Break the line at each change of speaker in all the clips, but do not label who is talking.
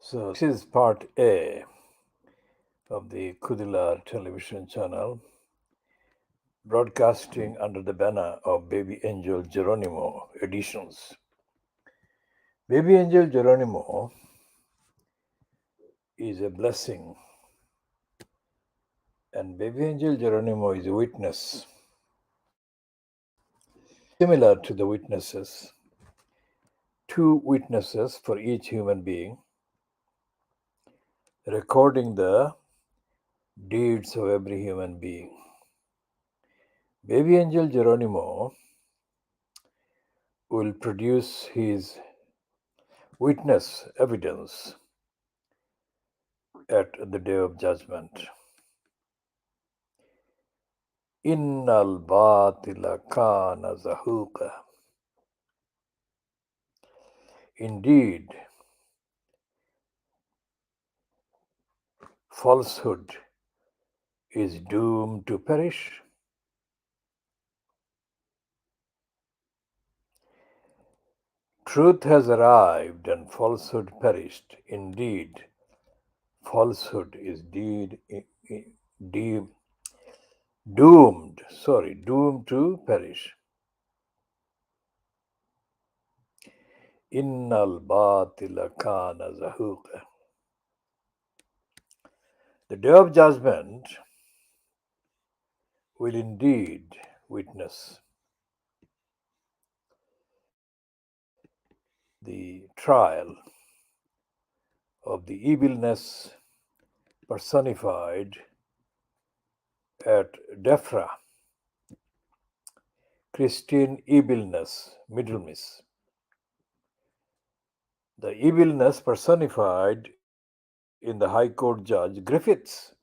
So, this is part A of the KhoodeelaarTV television channel, broadcasting under the banner of Baby Angel Geronimo editions. Baby Angel Geronimo is a blessing, and Baby Angel Geronimo is a witness. Similar to the witnesses, two witnesses for each human being, recording the deeds of every human being. Baby Angel Geronimo will produce his witness evidence at the day of judgment. Innal Baa Kaana Zahooqa. Indeed, falsehood is doomed to perish. Truth has arrived and falsehood perished. Indeed, falsehood is doomed to perish. Innal Baa Kaana Zahooqa. The day of judgment will indeed witness the trial of the evilness personified at Defra, Christian evilness, middle miss. The evilness personified in the High Court Judge Griffiths.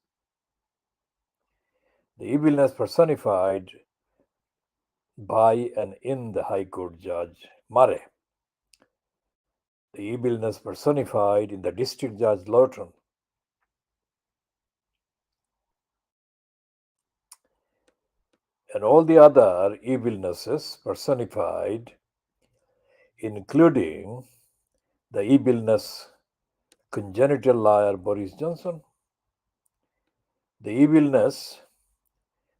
The evilness personified by and in the High Court Judge Murray. The evilness personified in the District Judge Lawton. And all the other evilnesses personified, including the evilness congenital liar Boris Johnson, the evilness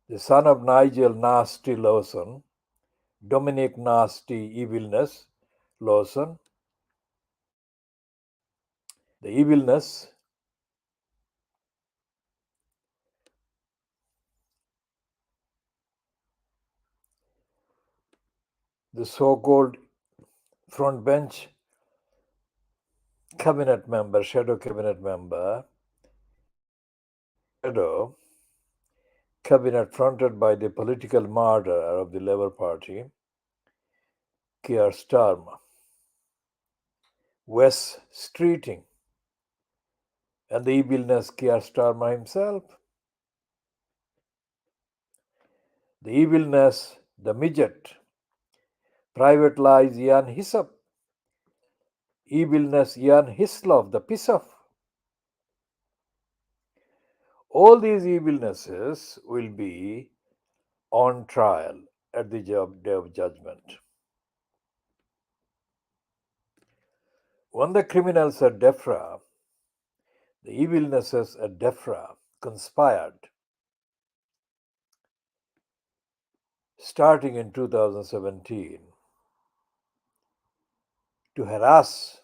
the son of Nigel Nasty Lawson, Dominic Nasty Evilness Lawson, the evilness the so-called front bench cabinet member, shadow cabinet member, shadow cabinet fronted by the political murderer of the Labour Party, Keir Starmer, Wes Streeting, and the evilness Keir Starmer himself, the evilness the midget, private lies Ian Hyssop, evilness Ian Hislop, the piss-off. All these evilnesses will be on trial at the day of judgment. When the criminals at Defra, the evilnesses at Defra conspired, starting in 2017, to harass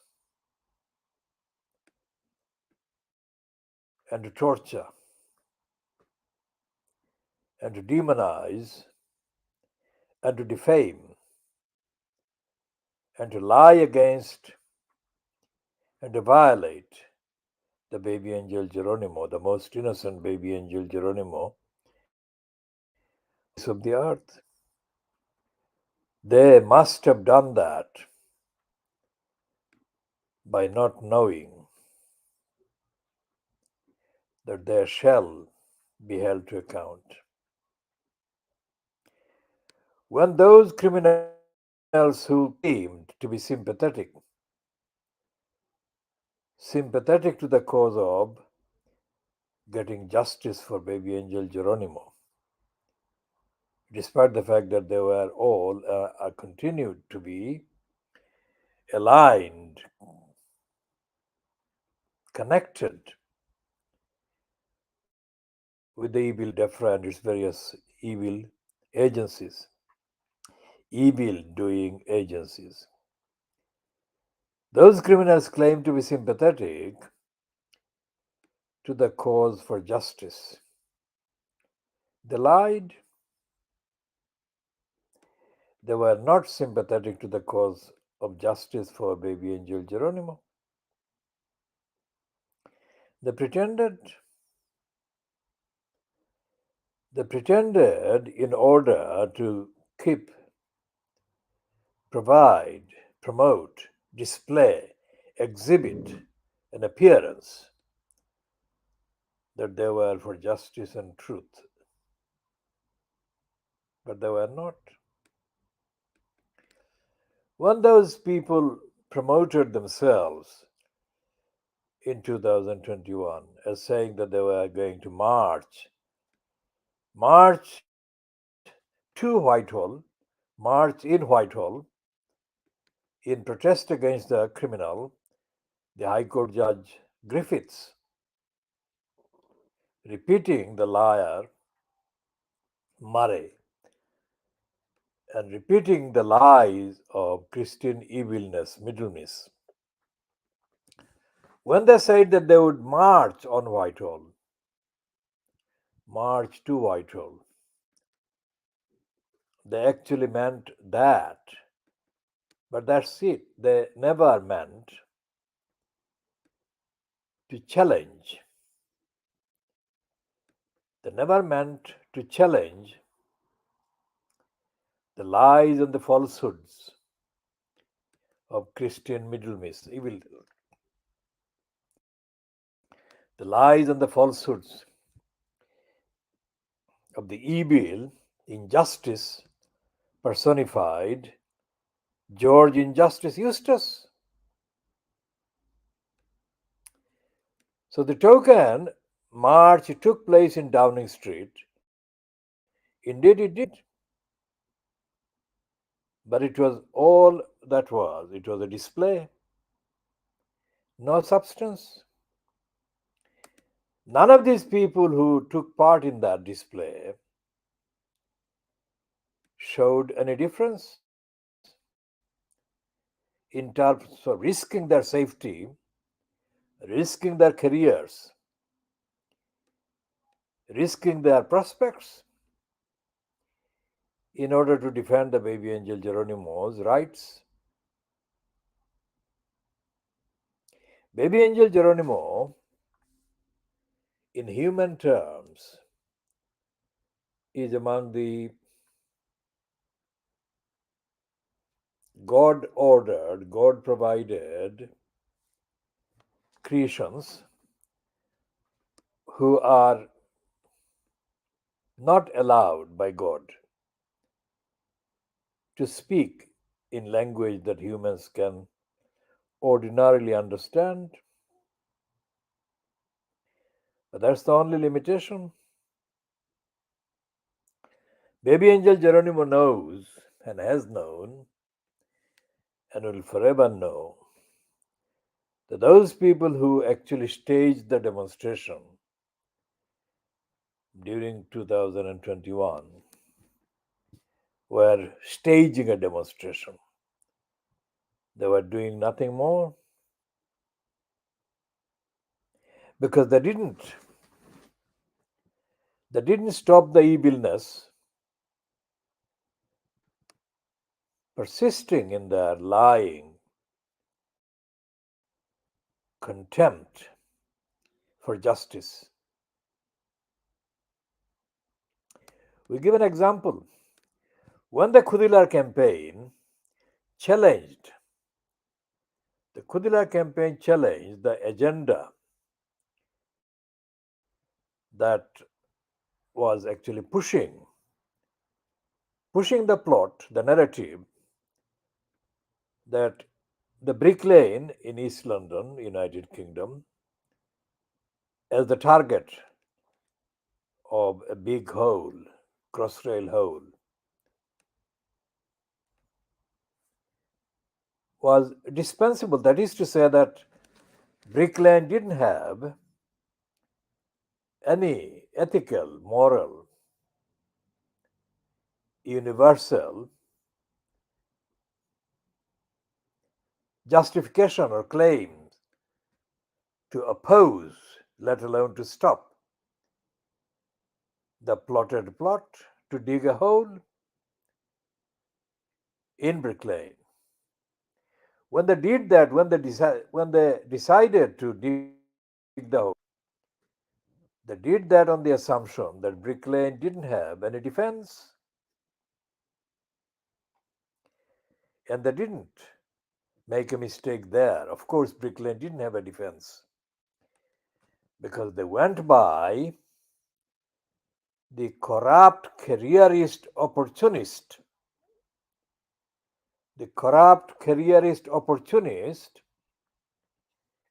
and to torture and to demonize and to defame and to lie against and to violate the baby angel Geronimo, the most innocent baby angel Geronimo of the earth. They must have done that by not knowing that they shall be held to account. When those criminals who claimed to be sympathetic to the cause of getting justice for baby angel Geronimo, despite the fact that they were all continued to be aligned connected with the evil DEFRA and its various evil agencies, evil doing agencies. Those criminals claim to be sympathetic to the cause for justice. They lied. They were not sympathetic to the cause of justice for baby angel Geronimo. They pretended in order to keep, provide, promote, display, exhibit an appearance that they were for justice and truth. But they were not. When those people promoted themselves in 2021 as saying that they were going to march to Whitehall, march in Whitehall, in protest against the criminal, the High Court Judge Griffiths, repeating the liar Murray and repeating the lies of Christian evilness, Middlemiss. When they said that they would march on Whitehall, march to Whitehall, they actually meant that. But that's it. They never meant to challenge. They never meant to challenge the lies and the falsehoods of Christian Middlemiss, evil. The lies and the falsehoods of the evil, injustice personified, George Injustice Eustace. So the token march took place in Downing Street. Indeed it did. But it was all that was. It was a display. No substance. None of these people who took part in that display showed any difference in terms of risking their safety, risking their careers, risking their prospects in order to defend the baby angel Geronimo's rights. Baby angel Geronimo, in human terms, is among the God-ordered, God-provided creations who are not allowed by God to speak in language that humans can ordinarily understand. But that's the only limitation. Baby angel Geronimo knows and has known and will forever know that those people who actually staged the demonstration during 2021 were staging a demonstration. They were doing nothing more because they didn't stop the evilness persisting in their lying, contempt for justice. We give an example. When the Khoodeelaar campaign challenged the agenda that was actually pushing the plot, the narrative that the Brick Lane in East London, United Kingdom, as the target of a big hole, crossrail hole, was dispensable. That is to say that Brick Lane didn't have any ethical, moral, universal justification or claim to oppose, let alone to stop, the plotted plot to dig a hole in Brick Lane. When they did that, when they decided to dig the hole, they did that on the assumption that Brick Lane didn't have any defense, and they didn't make a mistake there. Of course, Brick Lane didn't have a defense because they went by the corrupt careerist opportunist,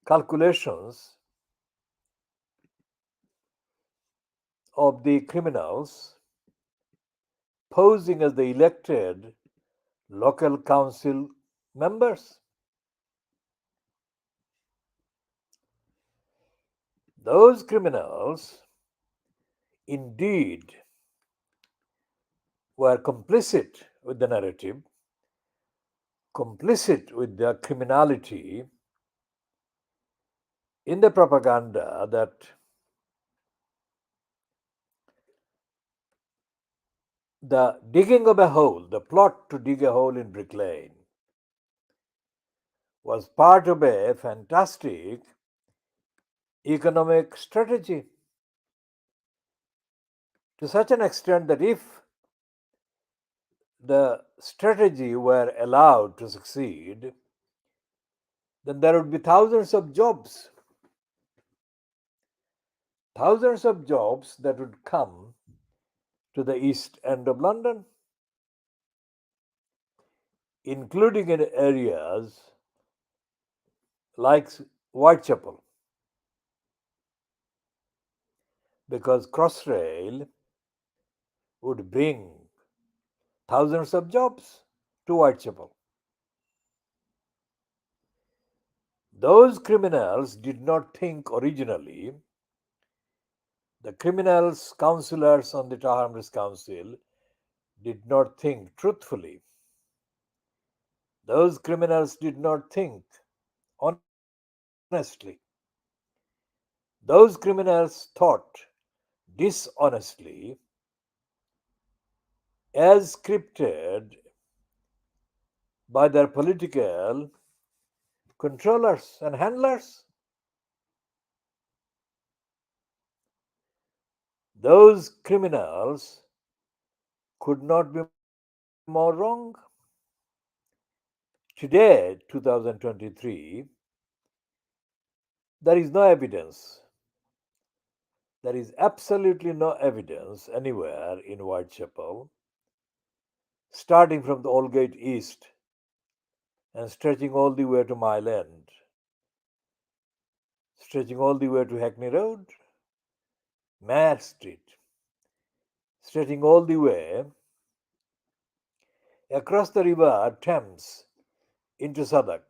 calculations of the criminals posing as the elected local council members. Those criminals indeed were complicit with the narrative, complicit with the criminality in the propaganda that the digging of a hole, the plot to dig a hole in Brick Lane, was part of a fantastic economic strategy, to such an extent that if the strategy were allowed to succeed, then there would be thousands of jobs that would come to the East End of London, including in areas like Whitechapel, because Crossrail would bring thousands of jobs to Whitechapel. Those criminals did not think originally, the criminals, councillors on the Tower Hamlets Council did not think truthfully. Those criminals did not think honestly. Those criminals thought dishonestly, as scripted by their political controllers and handlers. Those criminals could not be more wrong. Today, 2023, there is no evidence. There is absolutely no evidence anywhere in Whitechapel, starting from the Aldgate East and stretching all the way to Mile End, stretching all the way to Hackney Road, Mare Street, stretching all the way across the river Thames into Southwark.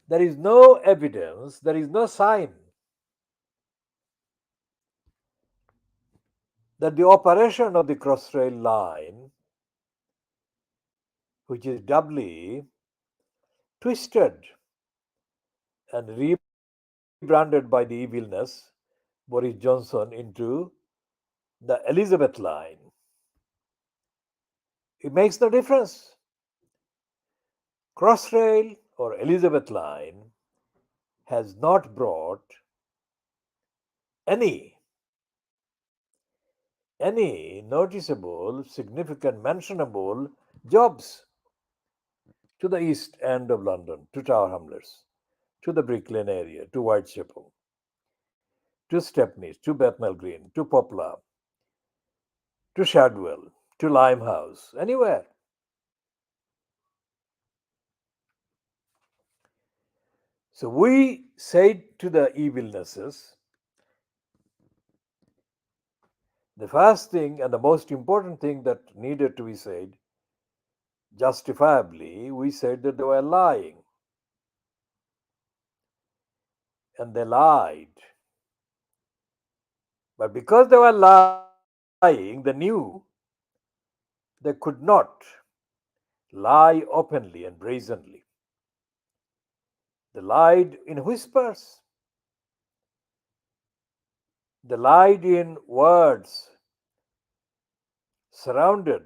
There is no evidence, there is no sign that the operation of the Crossrail line, which is doubly twisted and rebranded by the evilness, Boris Johnson, into the Elizabeth line. It makes no difference. Crossrail or Elizabeth line has not brought any noticeable, significant, mentionable jobs to the East End of London, to Tower Hamlets, to the Brick Lane area, to Whitechapel, to Stepney, to Bethnal Green, to Poplar, to Shadwell, to Limehouse, anywhere. So we said to the evilnesses, the first thing and the most important thing that needed to be said, justifiably, we said that they were lying. and they lied. But because they were lying, they knew they could not lie openly and brazenly. They lied in whispers, they lied in words, surrounded,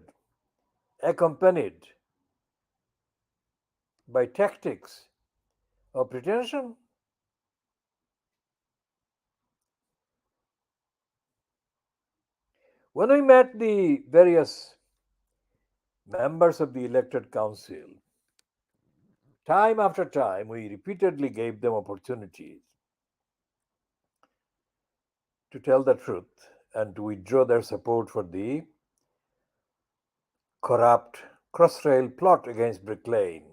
accompanied by tactics of pretension. When we met the various members of the elected council, time after time, we repeatedly gave them opportunities to tell the truth and to withdraw their support for the corrupt Crossrail plot against Brick Lane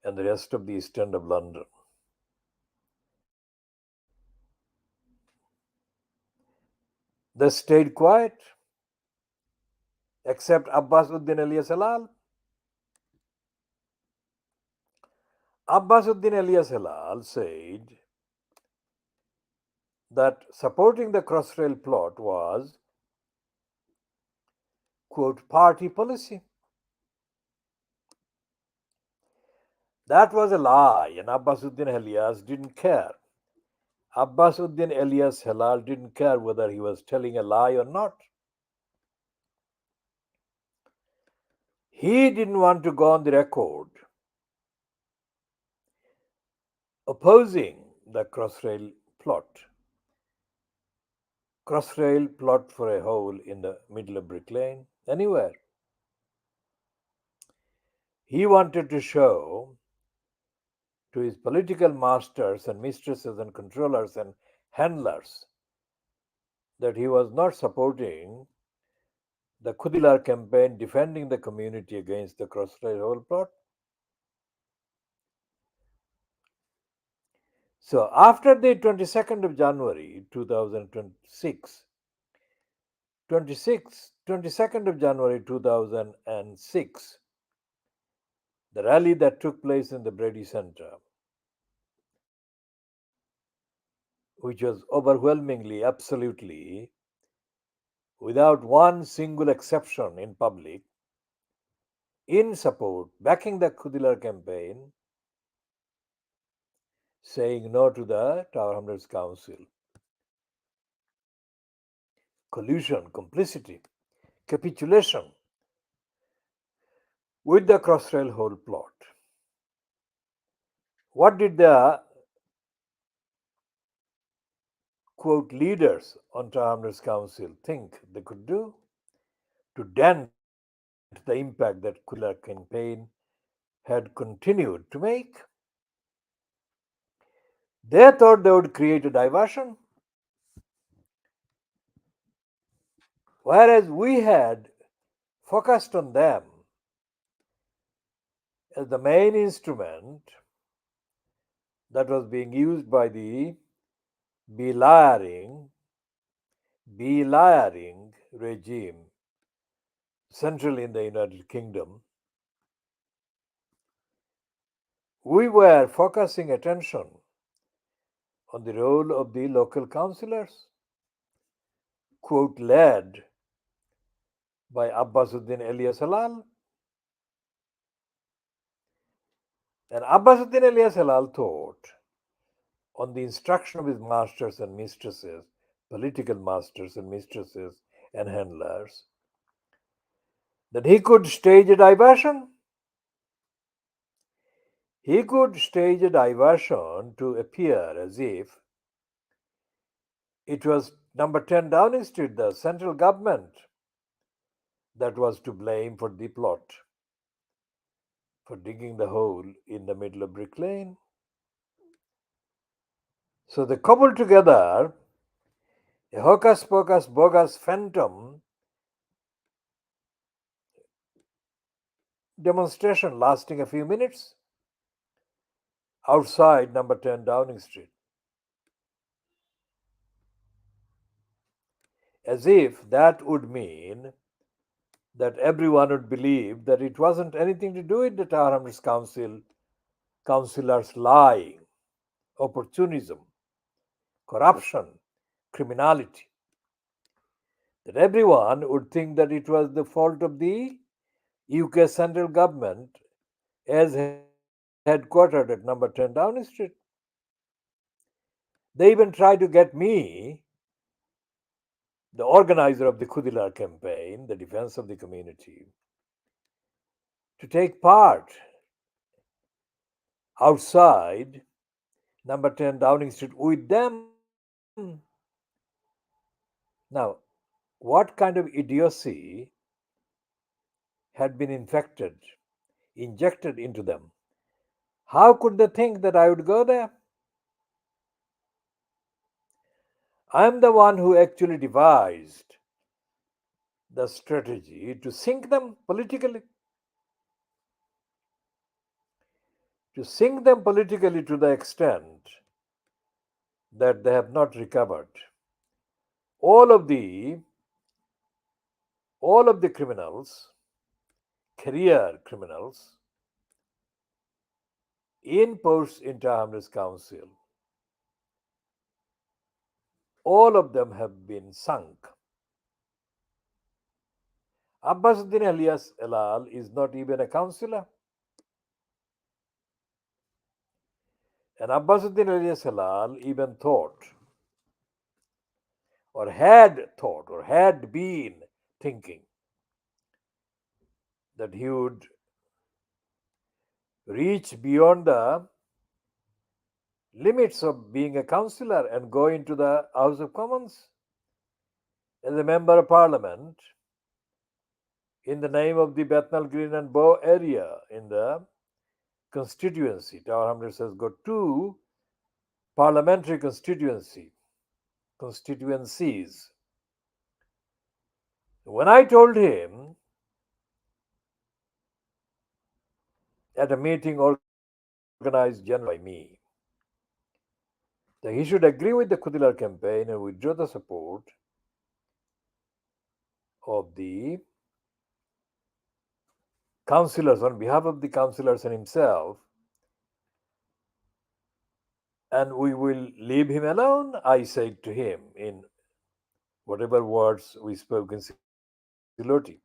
and the rest of the East End of London. They stayed quiet, except Abbas Uddin alias Halal. Abbas Uddin alias Halal said that supporting the Crossrail plot was, quote, party policy. That was a lie, and Abbas Uddin alias didn't care. Abbas Uddin alias Halal didn't care whether he was telling a lie or not. He didn't want to go on the record opposing the Crossrail plot. Crossrail plot for a hole in the middle of Brick Lane, anywhere. He wanted to show to his political masters and mistresses and controllers and handlers that he was not supporting the Khoodeelaar campaign defending the community against the Crossrail hole plot. So after the 22nd of January 2026, 22nd of January 2006, the rally that took place in the Brady Centre, which was overwhelmingly, absolutely, without one single exception in public, in support, backing the Khoodeelaar campaign, saying no to the Tower Hamlets Council. Collusion, complicity, capitulation with the Crossrail hole plot. What did the, quote, leaders on Tower Hamlets Council think they could do to dent the impact that Khoodeelaar campaign had continued to make? They thought they would create a diversion, whereas we had focused on them as the main instrument that was being used by the beliaring regime centrally in the United Kingdom. We were focusing attention on the role of the local councillors, quote, led by Abbasuddin alias Halal. And Abbasuddin alias Halal thought, on the instruction of his masters and mistresses, political masters and mistresses and handlers, that he could stage a diversion. He could stage a diversion to appear as if it was number 10 Downing Street, the central government, that was to blame for the plot, for digging the hole in the middle of Brick Lane. So they cobbled together a hocus pocus bogus phantom demonstration lasting a few minutes outside number 10 Downing Street, as if that would mean that everyone would believe that it wasn't anything to do with the Tower Hamlets Council councillors lying opportunism, corruption, criminality, that everyone would think that it was the fault of the UK central government as headquartered at number 10 Downing Street. They even tried to get me, the organizer of the Khoodeelaar campaign, the defense of the community, to take part outside number 10 Downing Street with them. Now, what kind of idiocy had been injected into them? How could they think that I would go there? I am the one who actually devised the strategy to sink them politically, to the extent that they have not recovered. All of the all of the criminals, career criminals, in posts in Tahrir's council, all of them have been sunk. Abbasuddin alias Elal is not even a councillor. And Abbasuddin alias Elal even had been thinking that he would reach beyond the limits of being a councillor and go into the House of Commons as a member of Parliament in the name of the Bethnal Green and Bow area in the constituency. Tower Hamlets has got two parliamentary constituencies. When I told him at a meeting organized generally by me that he should agree with the Khoodeelaar campaign and withdraw the support of the councillors on behalf of the councillors and himself, and we will leave him alone, I said to him in whatever words we spoke in Siloti.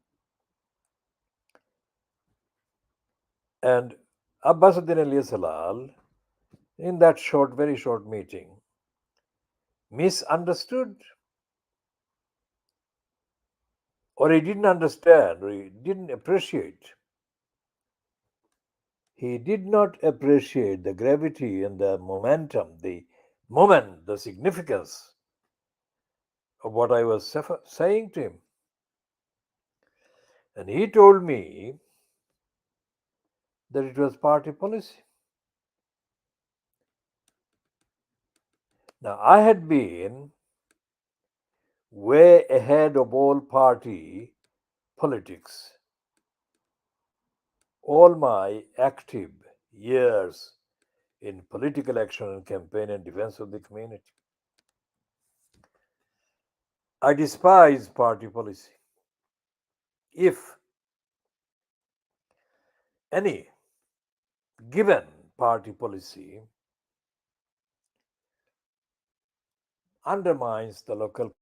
And Abbasuddin alias Halal, in that very short meeting, misunderstood, or he didn't understand, or he didn't appreciate. He did not appreciate the gravity and the momentum, the moment, the significance of what I was saying to him. And he told me that it was party policy. Now, I had been way ahead of all party politics all my active years in political action and campaign and defense of the community. I despise party policy. If any given party policy undermines the local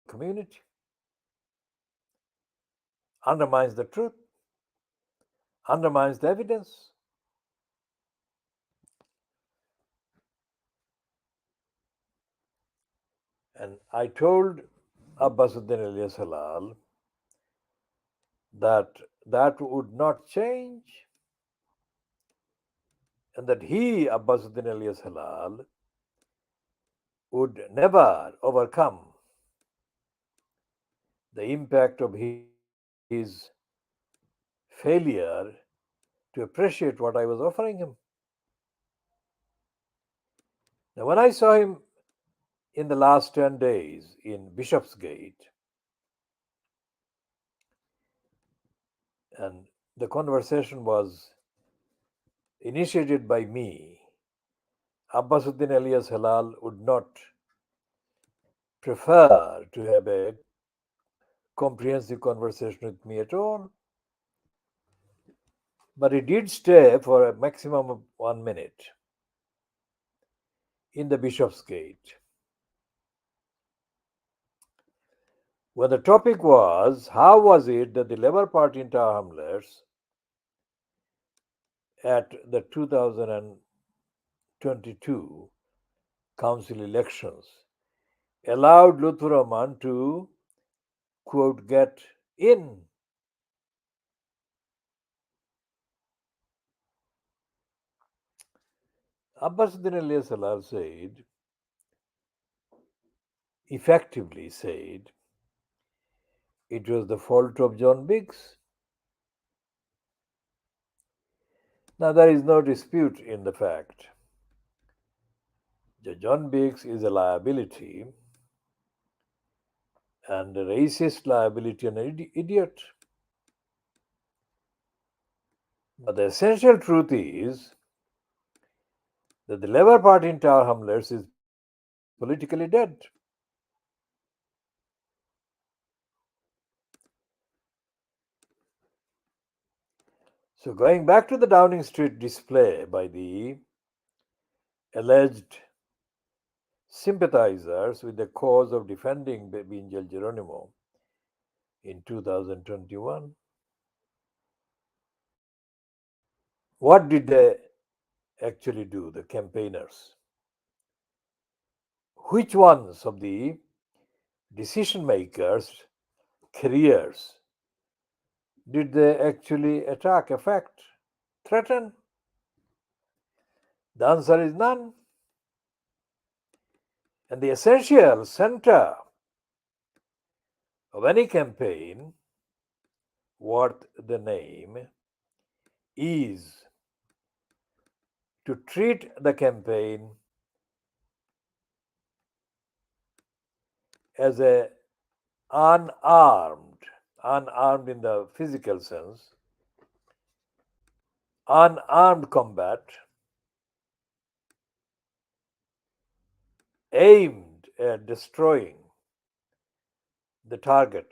community, undermines the truth, undermines the evidence, and I told Abbasuddin alias Halal that that would not change, and that he, Abbasuddin alias Halal, would never overcome the impact of his failure to appreciate what I was offering him. Now, when I saw him in the last 10 days in Bishopsgate, and the conversation was initiated by me, Abbasuddin alias Halal would not prefer to have a comprehensive conversation with me at all. But he did stay for a maximum of 1 minute. in the Bishopsgate. When the topic was, how was it that the Labour Party in Tower Hamlets at the 2022 council elections allowed Lutfur Rahman to, quote, get in. Abbasuddin Ali Salah said, effectively said, it was the fault of John Biggs. Now, there is no dispute in the fact that John Biggs is a liability and a racist liability and an idiot. But the essential truth is that the Labour Party in Tower Hamlets is politically dead. So, going back to the Downing Street display by the alleged sympathizers with the cause of defending Angel Geronimo in 2021, what did they actually do, the campaigners? Which ones of the decision makers' careers did they actually attack, affect, threaten? The answer is none. And the essential center of any campaign worth the name is to treat the campaign as a unarmed in the physical sense, unarmed combat aimed at destroying the target.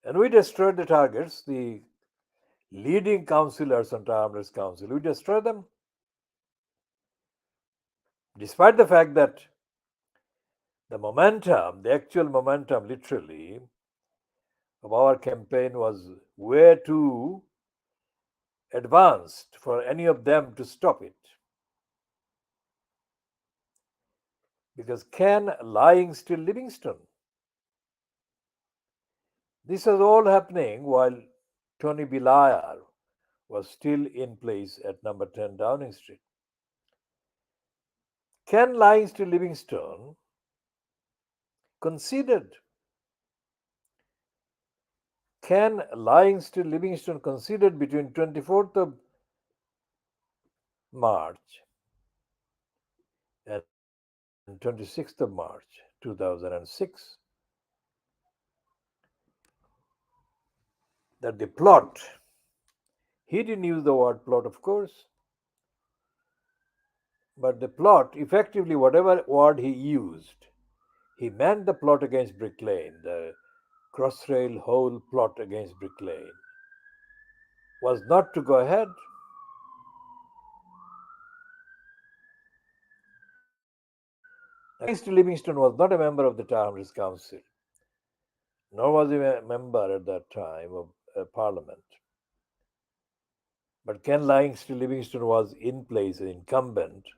And we destroyed the targets, the leading councillors on Tower Hamlets Council, we destroyed them. Despite the fact that the momentum, the actual momentum literally, of our campaign was way too advanced for any of them to stop it. Because can lying still Livingstone? This was all happening while Tony Blair was still in place at number 10 Downing Street. Can lying still Livingstone considered? Can lying still Livingstone considered between 24th of March and 26th of March 2006 that the plot, he didn't use the word plot, of course, but the plot, effectively, whatever word he used, he meant the plot against Brick Lane, the Crossrail whole plot against Brick Lane, was not to go ahead. Against Livingstone was not a member of the Tower Hamlets Council, nor was he a member at that time of Parliament. But Ken Livingstone was in place, an incumbent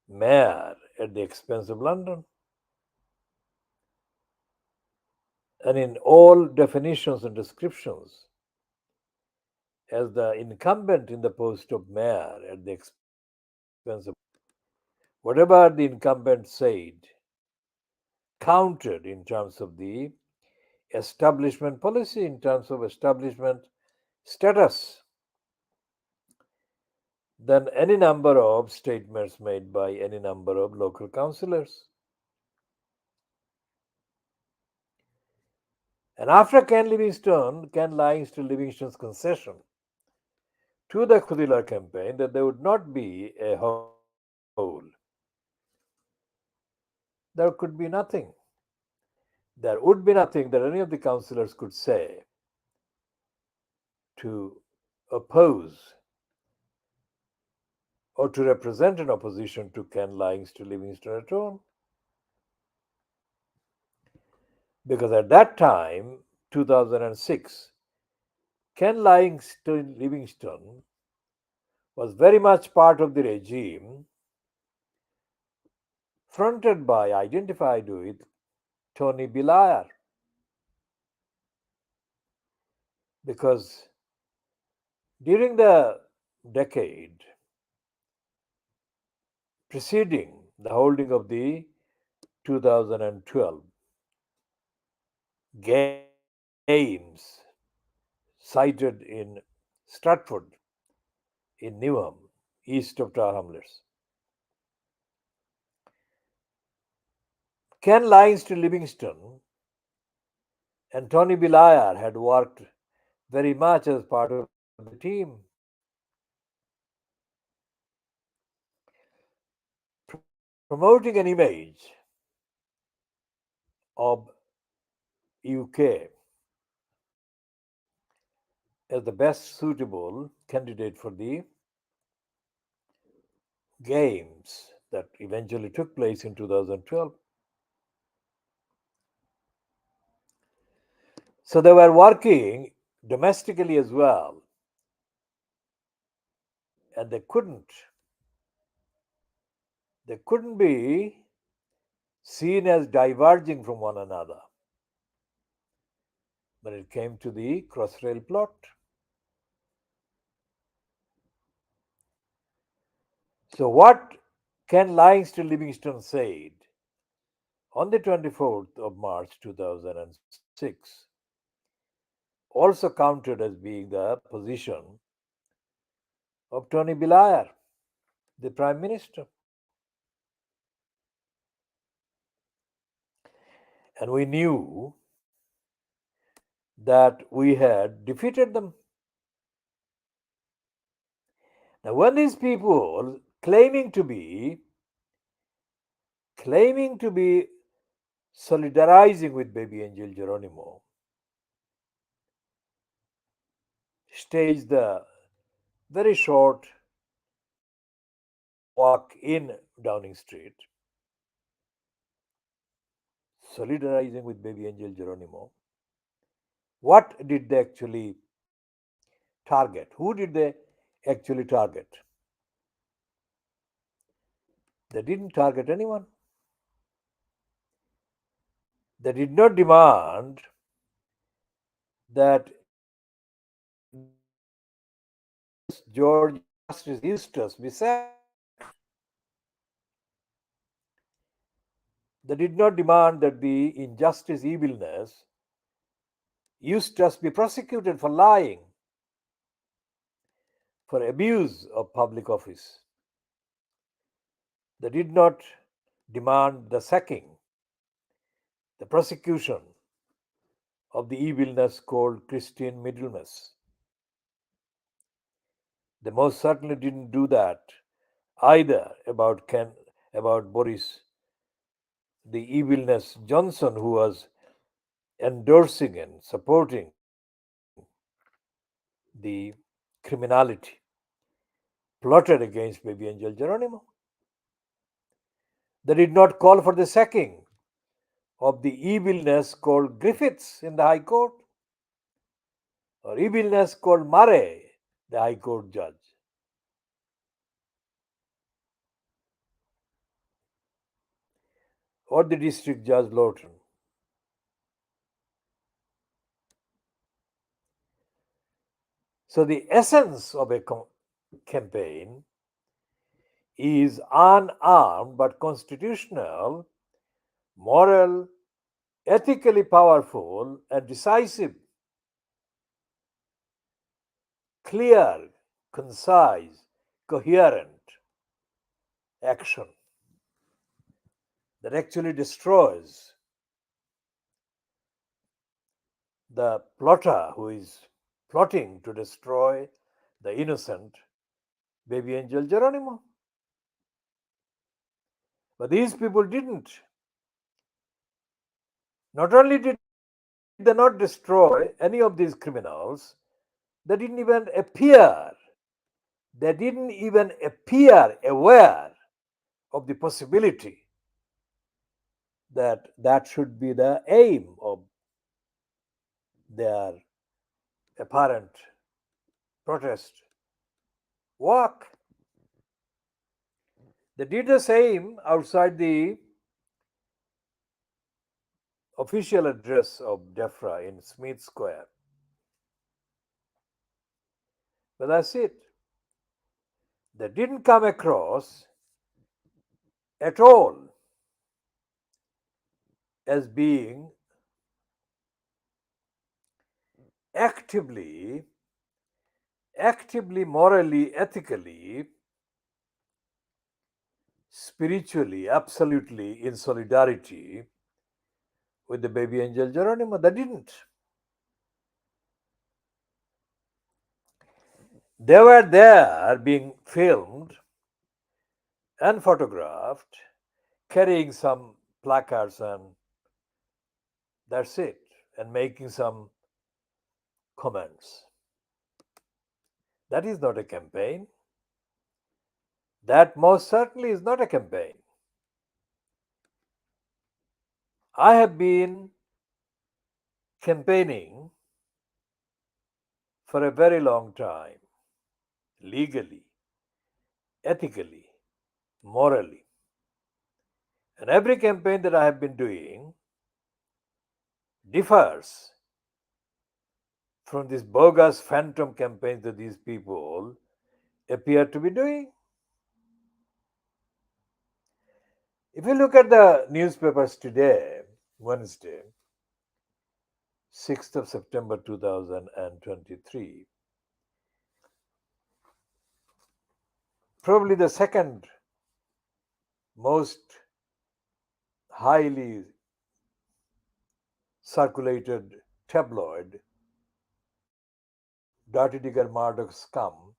mayor at the expense of London. And in all definitions and descriptions, as the incumbent in the post of mayor at the expense of whatever the incumbent said counted in terms of the establishment policy, in terms of establishment status, than any number of statements made by any number of local councillors. And after Ken Livingstone's concession to the Khoodeelaar campaign that there would not be a whole, there could be nothing. There would be nothing that any of the councillors could say to oppose or to represent an opposition to Ken Livingstone at all. Because at that time, 2006, Ken Livingstone was very much part of the regime identified with Tony Blair, because during the decade preceding the holding of the 2012 games cited in Stratford in Newham, east of Tower Hamlets, Ken Livingstone and Tony Blair had worked very much as part of the team. Promoting an image of UK as the best suitable candidate for the games that eventually took place in 2012. So they were working domestically as well, and they couldn't be seen as diverging from one another when it came to the Crossrail plot. So what Ken Livingstone said on the 24th of March 2006 also counted as being the position of Tony Blair, the Prime Minister. And we knew that we had defeated them. Now, when these people claiming to be solidarizing with baby angel Geronimo staged the very short walk in Downing Street, solidarizing with baby angel Geronimo, what did they actually target? Who did they actually target? They didn't target anyone. They did not demand that George Justice Eustace be sacked. They did not demand that the injustice, evilness, Eustace be prosecuted for lying, for abuse of public office. They did not demand the sacking, the prosecution of the evilness called Christian Middlemas. They most certainly didn't do that either about Boris, the evilness Johnson, who was endorsing and supporting the criminality plotted against baby angel Geronimo. They did not call for the sacking of the evilness called Griffiths in the High Court, or evilness called Murray, the High Court judge. Or the District Judge Lawton. So the essence of a campaign is unarmed but constitutional, moral, ethically powerful, and decisive, clear, concise, coherent action that actually destroys the plotter who is plotting to destroy the innocent baby angel Geronimo. But these people didn't. Not only did they not destroy any of these criminals, they didn't even appear They didn't even appear aware of the possibility that that should be the aim of their apparent protest walk. They did the same outside the official address of DEFRA in Smith Square. But that's it. They didn't come across at all as being actively, morally, ethically, spiritually, absolutely in solidarity with the baby angel Geronimo. They didn't. They were there being filmed and photographed, carrying some placards, and that's it, and making some comments. That is not a campaign. That most certainly is not a campaign. I have been campaigning for a very long time, legally, ethically, morally. And every campaign that I have been doing differs from these bogus phantom campaigns that these people appear to be doing. If you look at the newspapers today, Wednesday, 6th of September 2023, probably the second most highly circulated tabloid, Dirty Digger Murdoch Scum,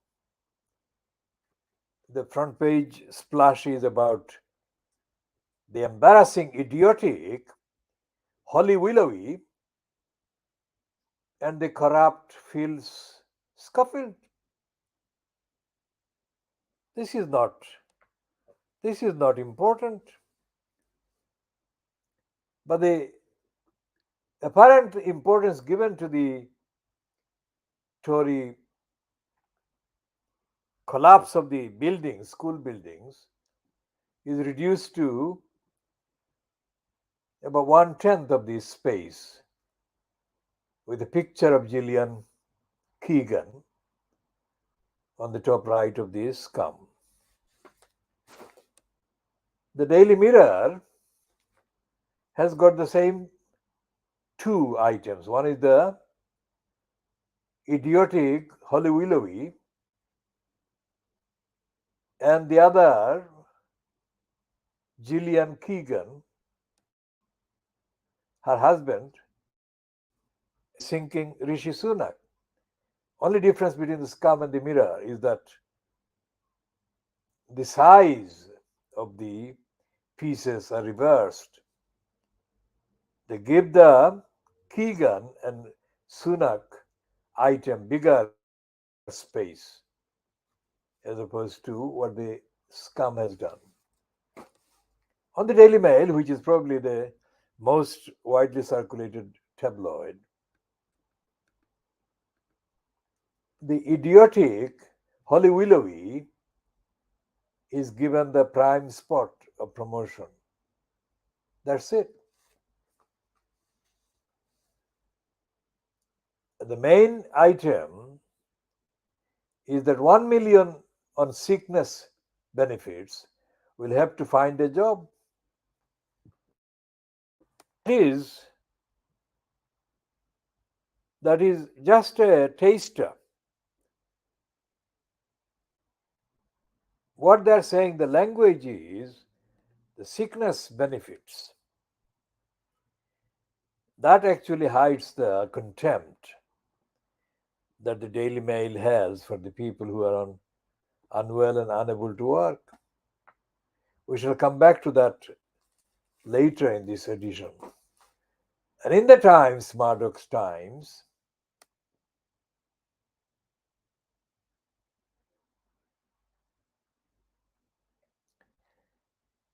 the front page splash is about the embarrassing, idiotic, Holly Willowy and the corrupt Phil's Scofield. This is not important. But the apparent importance given to the Tory collapse of the buildings, school buildings, is reduced to about 1/10 of the space, with a picture of Gillian Keegan on the top right of the scum. The Daily Mirror has got the same two items. One is the idiotic Holly Willowy, and the other Gillian Keegan, her husband, sinking Rishi Sunak. Only difference between the scum and the mirror is that the size of the pieces are reversed. They give the Keegan and Sunak item bigger space as opposed to what the scum has done. On the Daily Mail, which is probably the most widely circulated tabloid, the idiotic Holly Willowy is given the prime spot of promotion. That's it. The main item is that 1 million on sickness benefits will have to find a job. That is just a taster. What they're saying, the language is the sickness benefits. That actually hides the contempt that the Daily Mail has for the people who are unwell and unable to work. We shall come back to that later in this edition. And in the Times, Murdoch's Times,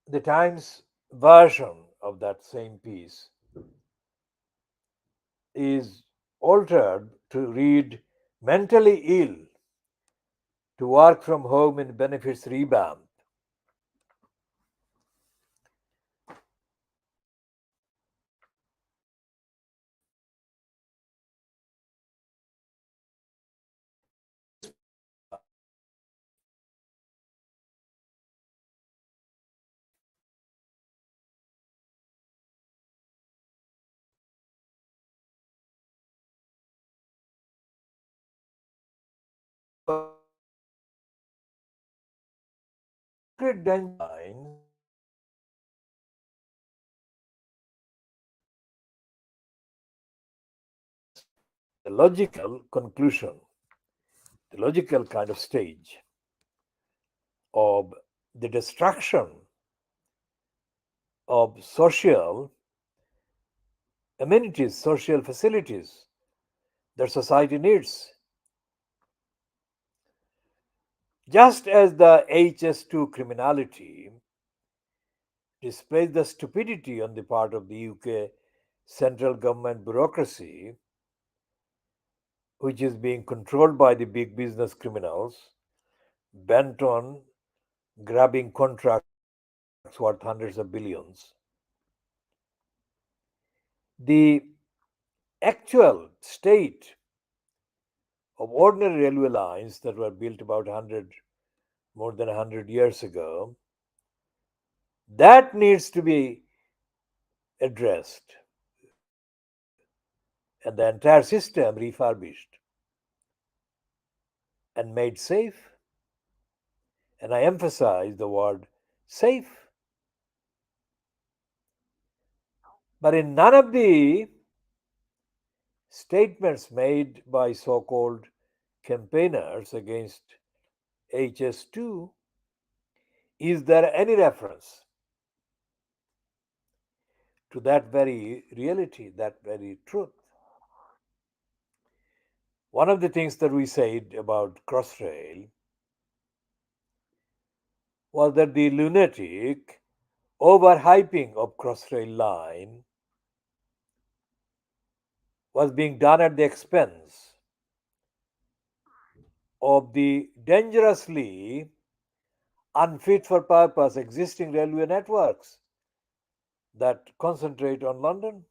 The Times version of that same piece is altered to read mentally ill to work from home in benefits revamp. The logical conclusion, the logical kind of stage of the destruction of social amenities, social facilities that society needs. Just as the HS2 criminality displays the stupidity on the part of the UK central government bureaucracy, which is being controlled by the big business criminals bent on grabbing contracts worth hundreds of billions. The actual state of ordinary railway lines that were built about 100, more than 100 years ago, that needs to be addressed and the entire system refurbished and made safe. And I emphasize the word safe. But in none of the statements made by so called campaigners against HS2 is there any reference to that very reality, that very truth. One of the things that we said about Crossrail was that the lunatic overhyping of Crossrail line was being done at the expense of the dangerously unfit for purpose existing railway networks that concentrate on London.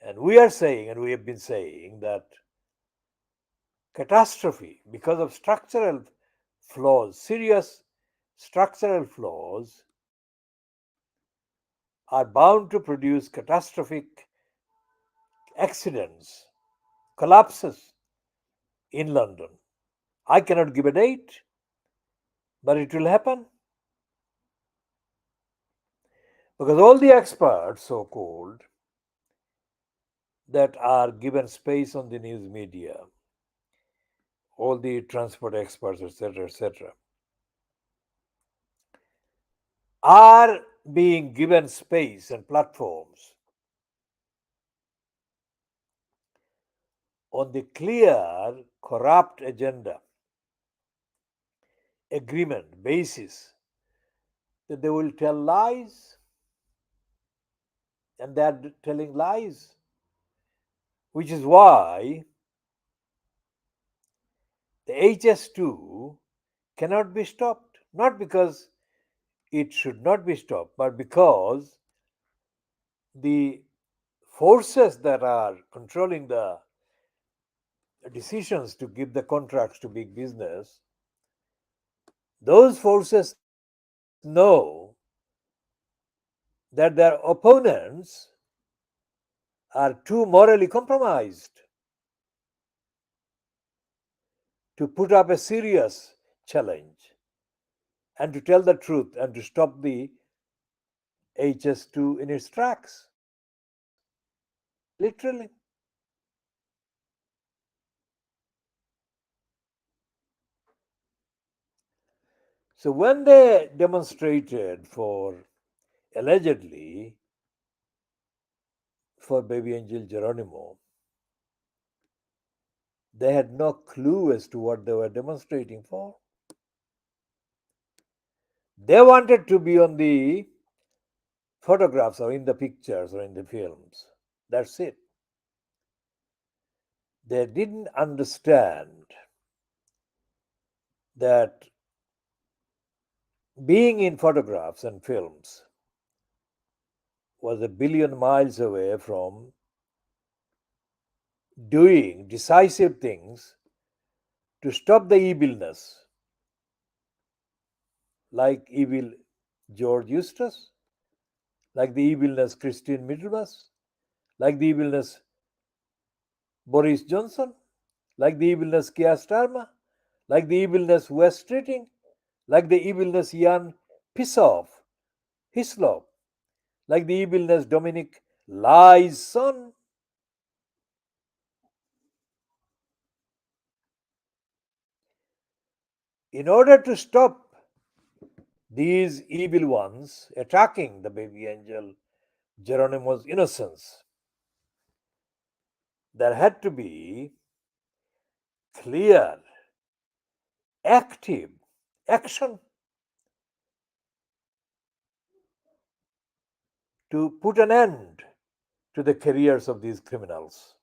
And we are saying, and we have been saying, that catastrophe because of structural flaws, serious structural flaws, are bound to produce catastrophic accidents, collapses in London. I cannot give a date, but it will happen because all the experts, so called, that are given space on the news media, all the transport experts, etc., are being given space and platforms on the clear, corrupt agenda, agreement, basis that they will tell lies and they are telling lies, which is why the HS2 cannot be stopped. Not because it should not be stopped, but because the forces that are controlling the decisions to give the contracts to big business, those forces know that their opponents are too morally compromised to put up a serious challenge and to tell the truth and to stop the HS2 in its tracks. Literally. So when they demonstrated for allegedly for baby angel Geronimo, they had no clue as to what they were demonstrating for. They wanted to be on the photographs or in the pictures or in the films. That's it. They didn't understand that being in photographs and films was a billion miles away from doing decisive things to stop the evilness, like evil George Eustace, like the evilness Christine Middlemas, like the evilness Boris Johnson, like the evilness Keir Starmer, like the evilness West Streeting, like the evilness Jan Pissoff, Hislop, like the evilness Dominic Lie's son. In order to stop these evil ones attacking the baby angel Geronimo's innocence, there had to be clear, active action to put an end to the careers of these criminals.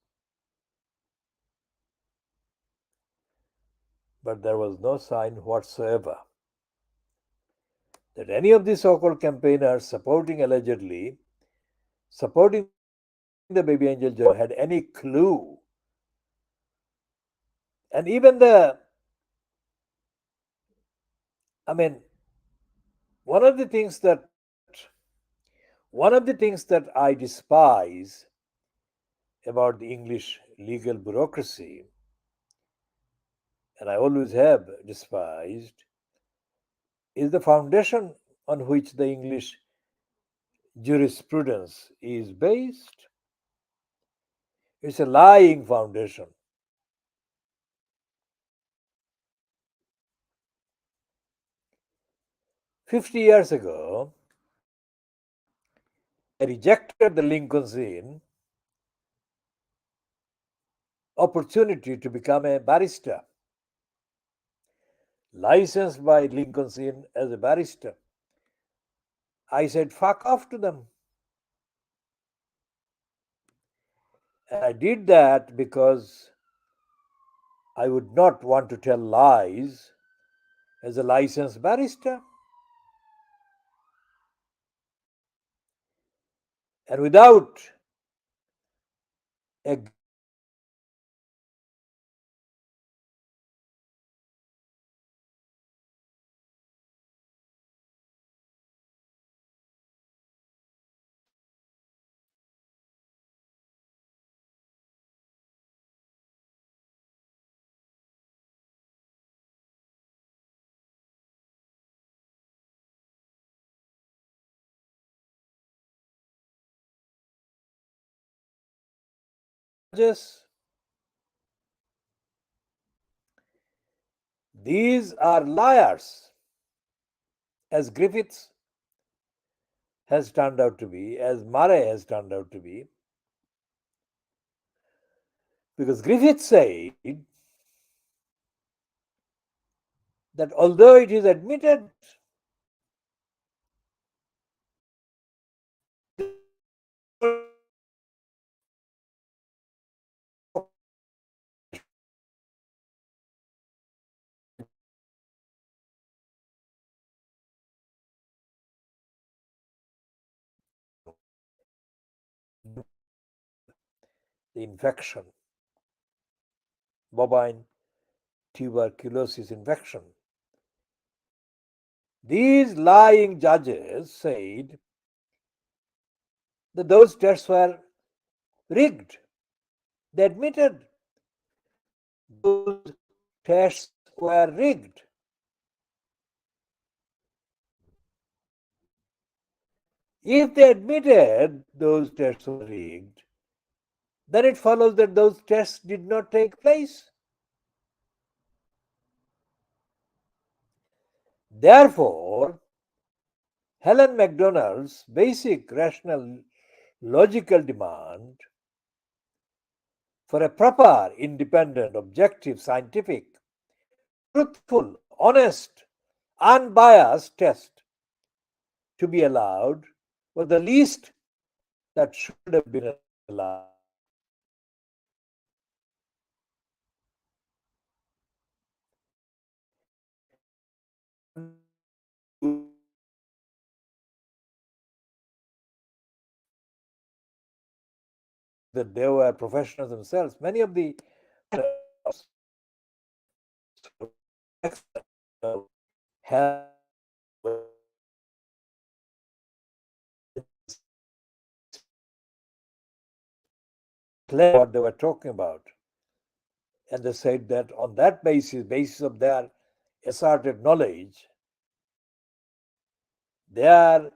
But there was no sign whatsoever that any of these so-called campaigners supporting the baby angel Geronimo had any clue. And even I mean, one of the things that I despise about the English legal bureaucracy, and I always have despised, is the foundation on which the English jurisprudence is based. It's a lying foundation. 50 years ago, I rejected the Lincoln's Inn opportunity to become a barrister, licensed by Lincoln's Inn as a barrister. I said, fuck off to them. And I did that because I would not want to tell lies as a licensed barrister. And without a judges, these are liars, as Griffiths has turned out to be, as Murray has turned out to be. Because Griffiths said that although it is admitted the infection, bovine tuberculosis infection, these lying judges said that those tests were rigged. They admitted those tests were rigged. If they admitted those tests were rigged, then it follows that those tests did not take place. Therefore, Helen Macdonald's basic rational logical demand for a proper, independent, objective, scientific, truthful, honest, unbiased test to be allowed was the least that should have been allowed. That they were professionals themselves. Many of the have what they were talking about. And they said that on that basis of their asserted knowledge, their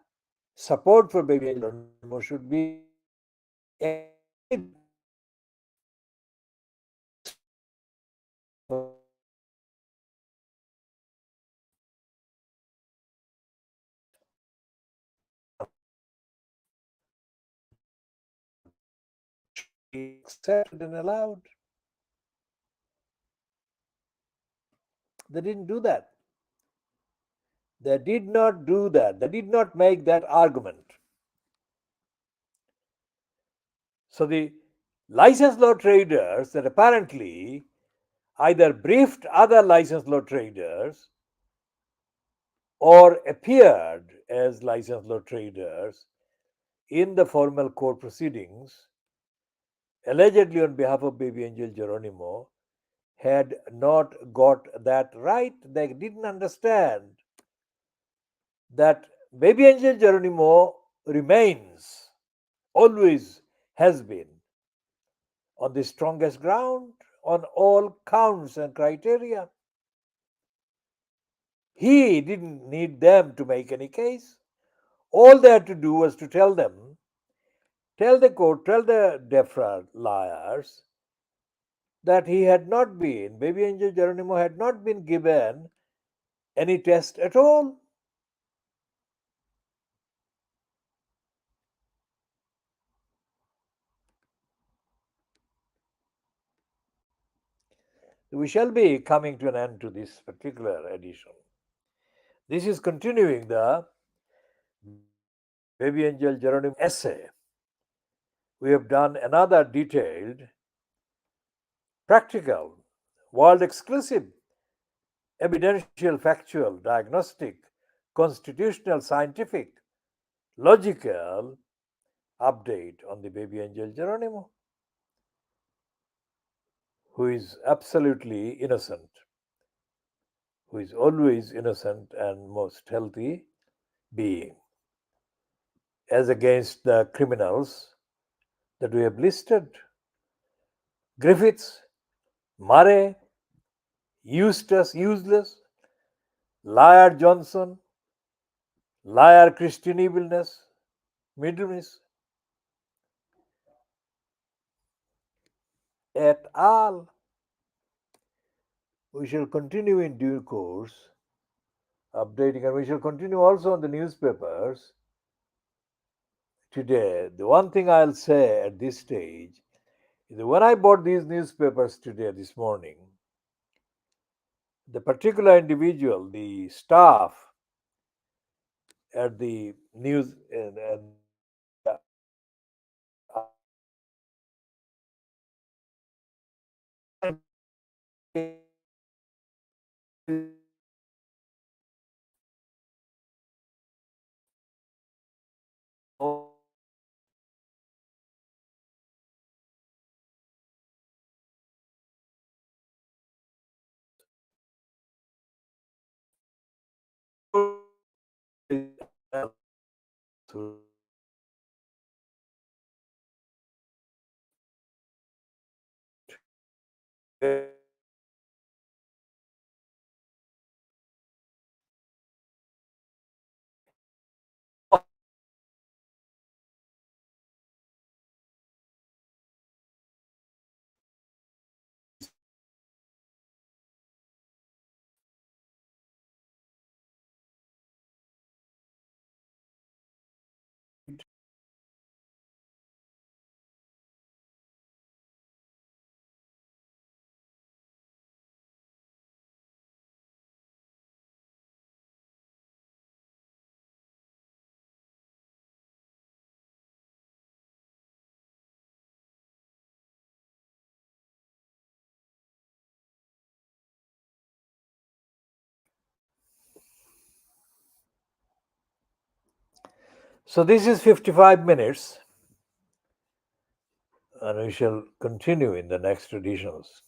support for baby angel Geronimo should be accepted and allowed. They didn't do that. They did not do that. They did not make that argument. So the license law traders that apparently either briefed other license law traders or appeared as license law traders in the formal court proceedings, allegedly on behalf of baby angel Geronimo, had not got that right. They didn't understand that baby angel Geronimo remains, always has been, on the strongest ground on all counts and criteria. He didn't need them to make any case. All they had to do was to tell them, tell the court, tell the defraud liars that he had not been, baby angel Geronimo had not been given any test at all. We shall be coming to an end to this particular edition. This is continuing the baby angel Geronimo essay. We have done another detailed, practical, world exclusive, evidential, factual, diagnostic, constitutional, scientific, logical update on the baby angel Geronimo, who is absolutely innocent, who is always innocent and most healthy being, as against the criminals that we have listed: Griffiths, Murray, Eustace, useless, liar Johnson, liar Christian evilness, Middlemis, et al. We shall continue in due course updating, and we shall continue also on the newspapers today. The one thing I'll say at this stage is that when I bought these newspapers today, this morning, the particular individual, the staff at the news, So this is 55 minutes, and we shall continue in the next editions.